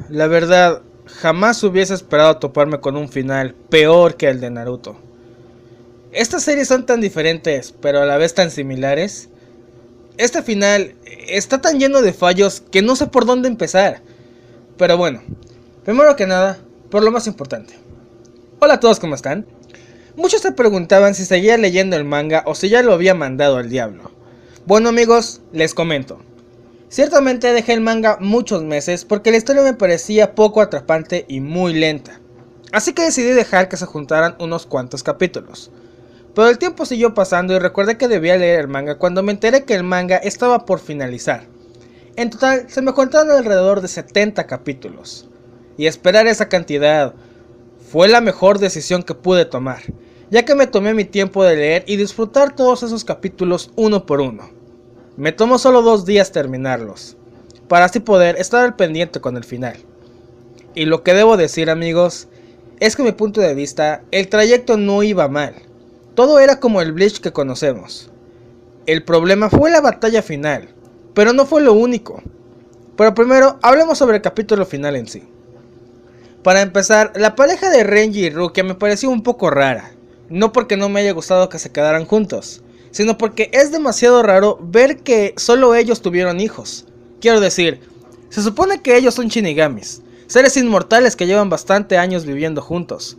La verdad, jamás hubiese esperado toparme con un final peor que el de Naruto. Estas series son tan diferentes, pero a la vez tan similares. Este final está tan lleno de fallos que no sé por dónde empezar. Pero bueno, primero que nada, por lo más importante. Hola a todos, ¿cómo están? Muchos se preguntaban si seguía leyendo el manga o si ya lo había mandado al diablo. Bueno amigos, les comento. Ciertamente dejé el manga muchos meses porque la historia me parecía poco atrapante y muy lenta. Así que decidí dejar que se juntaran unos cuantos capítulos. Pero el tiempo siguió pasando y recordé que debía leer el manga cuando me enteré que el manga estaba por finalizar. En total se me juntaron alrededor de 70 capítulos. Y esperar esa cantidad fue la mejor decisión que pude tomar, ya que me tomé mi tiempo de leer y disfrutar todos esos capítulos uno por uno. Me tomó solo 2 días terminarlos, para así poder estar al pendiente con el final. Y lo que debo decir amigos, es que a mi punto de vista, el trayecto no iba mal. Todo era como el Bleach que conocemos. El problema fue la batalla final, pero no fue lo único. Pero primero, hablemos sobre el capítulo final en sí. Para empezar, la pareja de Renji y Rukia me pareció un poco rara. No porque no me haya gustado que se quedaran juntos, sino porque es demasiado raro ver que solo ellos tuvieron hijos. Quiero decir, se supone que ellos son shinigamis, seres inmortales que llevan bastante años viviendo juntos.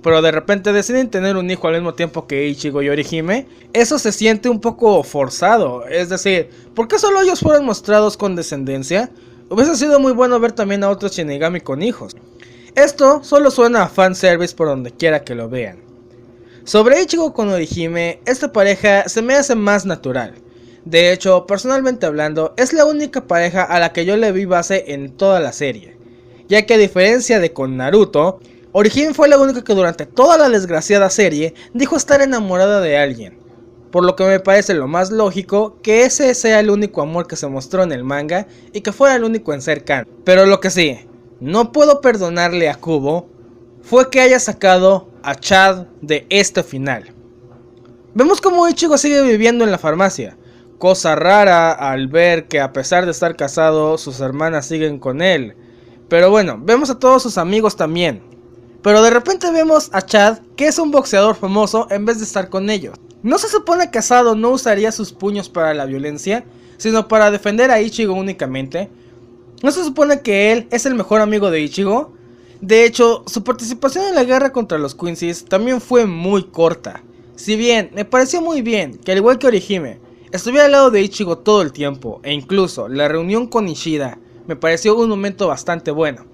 Pero de repente deciden tener un hijo al mismo tiempo que Ichigo y Orihime. Eso se siente un poco forzado, es decir, ¿por qué solo ellos fueron mostrados con descendencia? Hubiese sido muy bueno ver también a otros shinigami con hijos. Esto solo suena a fanservice por donde quiera que lo vean. Sobre Ichigo con Orihime, esta pareja se me hace más natural. De hecho, personalmente hablando, es la única pareja a la que yo le vi base en toda la serie. Ya que a diferencia de con Naruto, Orihime fue la única que durante toda la desgraciada serie dijo estar enamorada de alguien. Por lo que me parece lo más lógico que ese sea el único amor que se mostró en el manga y que fuera el único en ser canon. Pero lo que sí, no puedo perdonarle a Kubo fue que haya sacado a Chad de este final. Vemos como Ichigo sigue viviendo en la farmacia, cosa rara al ver que a pesar de estar casado sus hermanas siguen con él. Pero bueno, vemos a todos sus amigos también. Pero de repente vemos a Chad, que es un boxeador famoso, en vez de estar con ellos. ¿No se supone que Asado no usaría sus puños para la violencia, sino para defender a Ichigo únicamente? ¿No se supone que él es el mejor amigo de Ichigo? De hecho, su participación en la guerra contra los Quincy's también fue muy corta. Si bien me pareció muy bien que al igual que Orihime, estuviera al lado de Ichigo todo el tiempo, e incluso la reunión con Ishida me pareció un momento bastante bueno.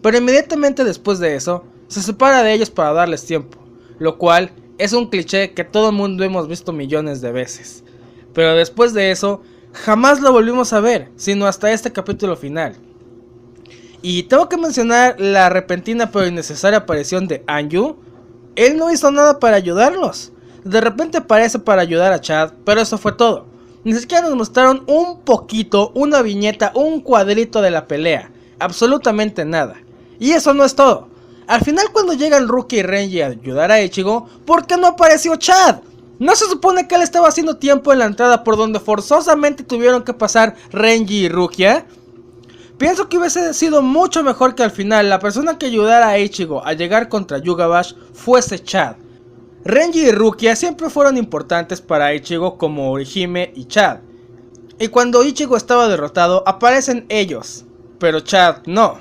Pero inmediatamente después de eso, se separa de ellos para darles tiempo, lo cual es un cliché que todo el mundo hemos visto millones de veces. Pero después de eso, jamás lo volvimos a ver, sino hasta este capítulo final. Y tengo que mencionar la repentina pero innecesaria aparición de Anju. Él no hizo nada para ayudarlos. De repente aparece para ayudar a Chad, pero eso fue todo. Ni siquiera nos mostraron un poquito, una viñeta, un cuadrito de la pelea. Absolutamente nada. Y eso no es todo. Al final cuando llegan Rukia y Renji a ayudar a Ichigo, ¿por qué no apareció Chad? ¿No se supone que él estaba haciendo tiempo en la entrada por donde forzosamente tuvieron que pasar Renji y Rukia? Pienso que hubiese sido mucho mejor que al final la persona que ayudara a Ichigo a llegar contra Yugabash fuese Chad. Renji y Rukia siempre fueron importantes para Ichigo como Orihime y Chad. Y cuando Ichigo estaba derrotado aparecen ellos, pero Chad no.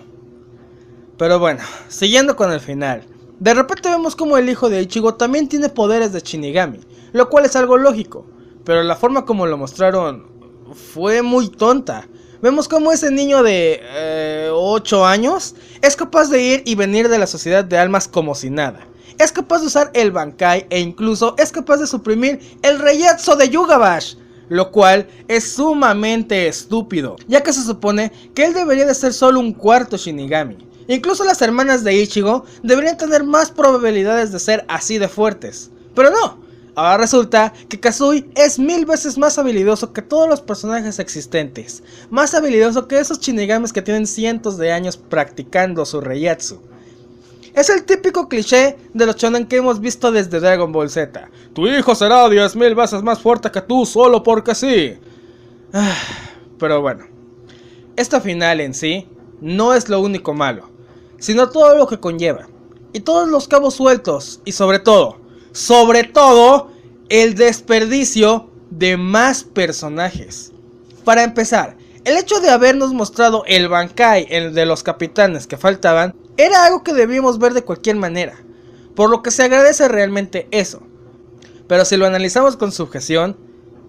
Pero bueno, siguiendo con el final. De repente vemos como el hijo de Ichigo también tiene poderes de Shinigami, lo cual es algo lógico, pero la forma como lo mostraron fue muy tonta. Vemos como ese niño de 8 años es capaz de ir y venir de la sociedad de almas como si nada. Es capaz de usar el Bankai e incluso es capaz de suprimir el Reiatsu de Yugabash, lo cual es sumamente estúpido, ya que se supone que él debería de ser solo un cuarto Shinigami. Incluso las hermanas de Ichigo deberían tener más probabilidades de ser así de fuertes, pero no. Ahora resulta que Kazui es 1000 veces más habilidoso que todos los personajes existentes, más habilidoso que esos shinigamis que tienen cientos de años practicando su Reiatsu. Es el típico cliché de los shonen que hemos visto desde Dragon Ball Z. Tu hijo será 10.000 veces más fuerte que tú solo porque sí. Pero bueno, esta final en sí no es lo único malo, sino todo lo que conlleva, y todos los cabos sueltos, y sobre todo, el desperdicio de más personajes. Para empezar, el hecho de habernos mostrado el Bankai de los capitanes que faltaban, era algo que debíamos ver de cualquier manera, por lo que se agradece realmente eso. Pero si lo analizamos con sujeción,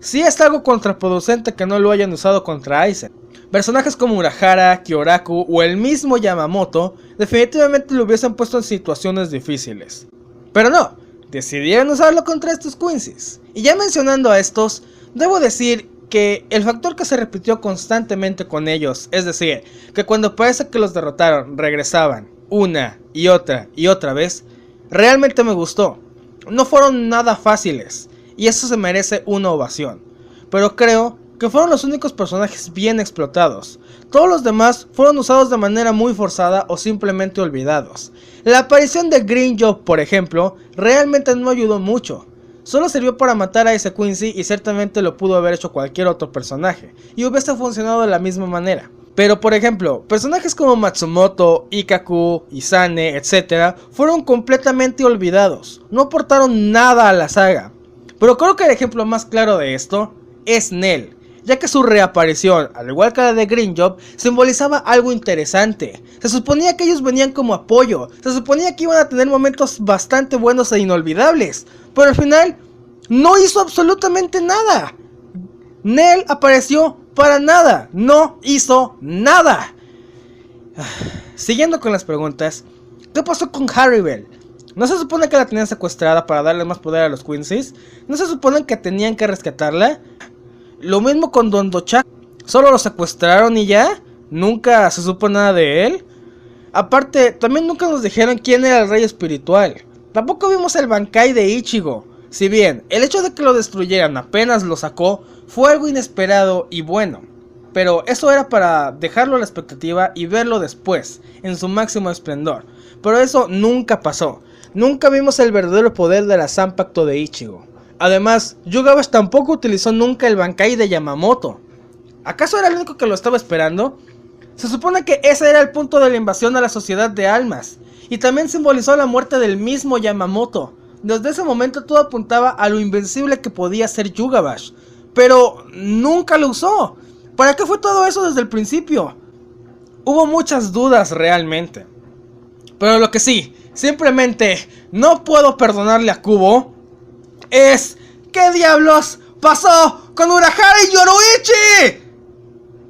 sí es algo contraproducente que no lo hayan usado contra Aizen. Personajes como Urahara, Kyoraku o el mismo Yamamoto definitivamente lo hubiesen puesto en situaciones difíciles. Pero no, decidieron usarlo contra estos Quincy's. Y ya mencionando a estos, debo decir que el factor que se repitió constantemente con ellos, es decir, que cuando parece que los derrotaron, regresaban una y otra vez, realmente me gustó. No fueron nada fáciles, y eso se merece una ovación. Pero creo que fueron los únicos personajes bien explotados. Todos los demás fueron usados de manera muy forzada o simplemente olvidados. La aparición de Green Job, por ejemplo, realmente no ayudó mucho. Solo sirvió para matar a ese Quincy y ciertamente lo pudo haber hecho cualquier otro personaje, y hubiese funcionado de la misma manera. Pero por ejemplo, personajes como Matsumoto, Ikkaku, Izane, etc. fueron completamente olvidados, no aportaron nada a la saga. Pero creo que el ejemplo más claro de esto es Nel, ya que su reaparición, al igual que la de Green Job, simbolizaba algo interesante. Se suponía que ellos venían como apoyo, se suponía que iban a tener momentos bastante buenos e inolvidables, pero al final no hizo absolutamente nada. Nel apareció para nada, no hizo nada. Siguiendo con las preguntas, ¿qué pasó con Harribel? ¿No se supone que la tenían secuestrada para darle más poder a los Quincy's? ¿No se supone que tenían que rescatarla? Lo mismo con Don Dochak, ¿solo lo secuestraron y ya? ¿Nunca se supo nada de él? Aparte, también nunca nos dijeron quién era el rey espiritual. Tampoco vimos el Bankai de Ichigo. Si bien, el hecho de que lo destruyeran apenas lo sacó, fue algo inesperado y bueno. Pero eso era para dejarlo a la expectativa y verlo después, en su máximo esplendor. Pero eso nunca pasó. Nunca vimos el verdadero poder de la Zanpakuto de Ichigo. Además, Yugabach tampoco utilizó nunca el Bankai de Yamamoto. ¿Acaso era el único que lo estaba esperando? Se supone que ese era el punto de la invasión a la sociedad de almas, y también simbolizó la muerte del mismo Yamamoto. Desde ese momento todo apuntaba a lo invencible que podía ser Yugabach, pero nunca lo usó. ¿Para qué fue todo eso desde el principio? Hubo muchas dudas realmente. Pero lo que sí, simplemente no puedo perdonarle a Kubo es... ¿qué diablos pasó con Urahara y Yoruichi?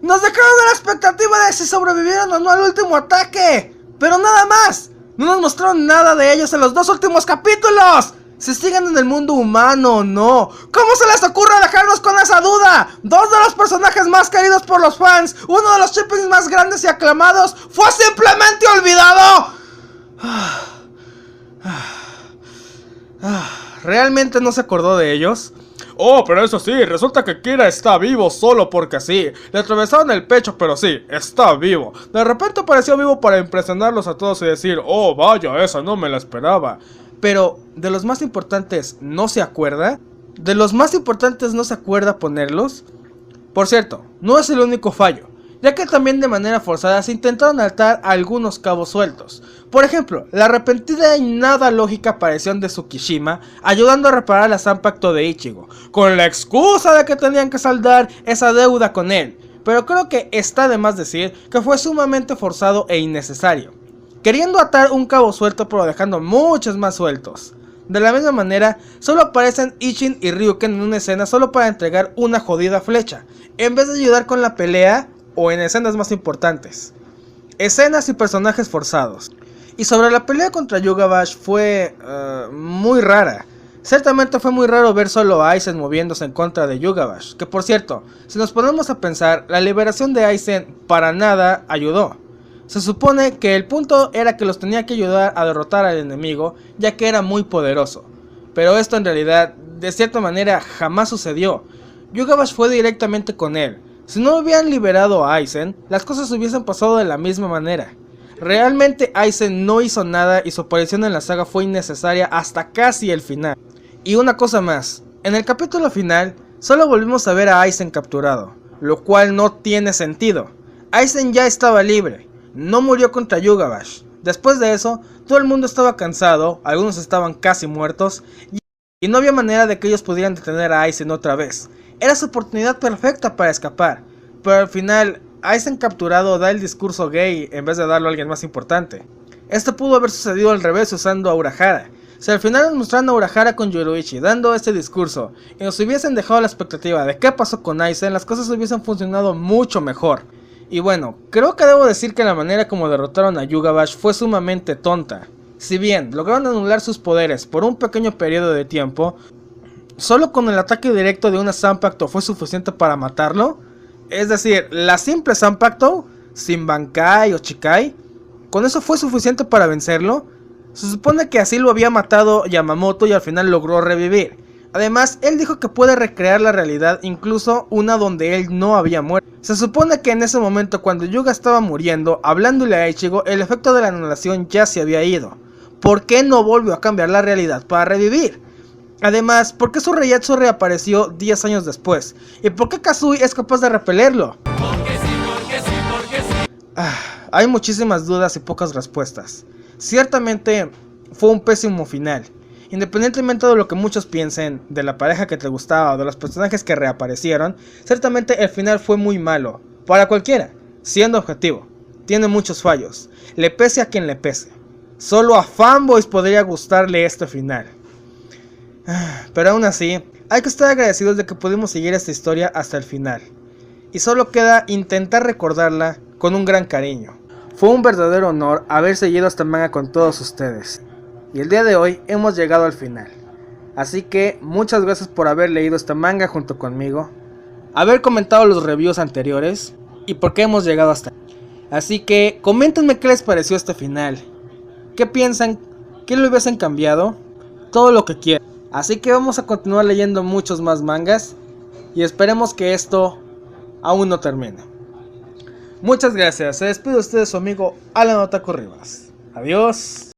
Nos dejaron a la expectativa de si sobrevivieron o no al último ataque, pero nada más. No nos mostraron nada de ellos en los 2 últimos capítulos. Si siguen en el mundo humano o no. ¿Cómo se les ocurre dejarnos con esa duda? 2 de los personajes más queridos por los fans, uno de los shippings más grandes y aclamados, fue simplemente olvidado. ¿Realmente no se acordó de ellos? Oh, pero eso sí, resulta que Kira está vivo solo porque sí. Le atravesaron el pecho, pero sí, está vivo. De repente apareció vivo para impresionarlos a todos y decir, oh vaya, esa no me la esperaba. Pero, ¿de los más importantes no se acuerda? ¿De los más importantes no se acuerda ponerlos? Por cierto, no es el único fallo, ya que también de manera forzada se intentaron atar a algunos cabos sueltos. Por ejemplo, la repentina y nada lógica aparición de Tsukishima ayudando a reparar la Zanpakuto de Ichigo, con la excusa de que tenían que saldar esa deuda con él. Pero creo que está de más decir que fue sumamente forzado e innecesario, queriendo atar un cabo suelto pero dejando muchos más sueltos. De la misma manera, solo aparecen Isshin y Ryuken en una escena solo para entregar una jodida flecha, en vez de ayudar con la pelea o en escenas más importantes. Escenas y personajes forzados. Y sobre la pelea contra Yugabach fue muy rara. Ciertamente fue muy raro ver solo a Aizen moviéndose en contra de Yugabach, que por cierto, si nos ponemos a pensar, la liberación de Aizen para nada ayudó. Se supone que el punto era que los tenía que ayudar a derrotar al enemigo, ya que era muy poderoso. Pero esto en realidad, de cierta manera, jamás sucedió. Yugabach fue directamente con él. Si no hubieran liberado a Aizen, las cosas hubiesen pasado de la misma manera. Realmente Aizen no hizo nada y su aparición en la saga fue innecesaria hasta casi el final. Y una cosa más, en el capítulo final, solo volvimos a ver a Aizen capturado, lo cual no tiene sentido. Aizen ya estaba libre. no murió contra Yugavash. Después de eso, todo el mundo estaba cansado, algunos estaban casi muertos, y no había manera de que ellos pudieran detener a Aizen otra vez. Era su oportunidad perfecta para escapar, pero al final, Aizen capturado da el discurso gay en vez de darlo a alguien más importante. Esto pudo haber sucedido al revés usando a Urahara. Si al final nos mostraran a Urahara con Yoruichi dando este discurso y nos hubiesen dejado la expectativa de qué pasó con Aizen, las cosas hubiesen funcionado mucho mejor. Y bueno, creo que debo decir que la manera como derrotaron a Yugavash fue sumamente tonta. Si bien lograron anular sus poderes por un pequeño periodo de tiempo, solo con el ataque directo de una Zanpakuto fue suficiente para matarlo. Es decir, la simple Zanpakuto, sin Bankai o Chikai, con eso fue suficiente para vencerlo. Se supone que así lo había matado Yamamoto y al final logró revivir. Además, él dijo que puede recrear la realidad, incluso una donde él no había muerto. Se supone que en ese momento, cuando Yuga estaba muriendo, hablándole a Ichigo, el efecto de la anulación ya se había ido. ¿Por qué no volvió a cambiar la realidad para revivir? Además, ¿por qué su Reiatsu reapareció 10 años después? ¿Y por qué Kazui es capaz de repelerlo? Hay muchísimas dudas y pocas respuestas. Ciertamente fue un pésimo final. Independientemente de lo que muchos piensen, de la pareja que te gustaba o de los personajes que reaparecieron, ciertamente el final fue muy malo. Para cualquiera, siendo objetivo. Tiene muchos fallos. Le pese a quien le pese. Solo a fanboys podría gustarle este final. Pero aún así, hay que estar agradecidos de que pudimos seguir esta historia hasta el final. Y solo queda intentar recordarla con un gran cariño. Fue un verdadero honor haber seguido este manga con todos ustedes. Y el día de hoy hemos llegado al final. Así que muchas gracias por haber leído este manga junto conmigo, haber comentado los reviews anteriores y por qué hemos llegado hasta aquí. Así que coméntenme qué les pareció este final. ¿Qué piensan? ¿Qué lo hubiesen cambiado? Todo lo que quieran. Así que vamos a continuar leyendo muchos más mangas y esperemos que esto aún no termine. Muchas gracias. Se despide de ustedes su amigo Alan Otaku Rivas. Adiós.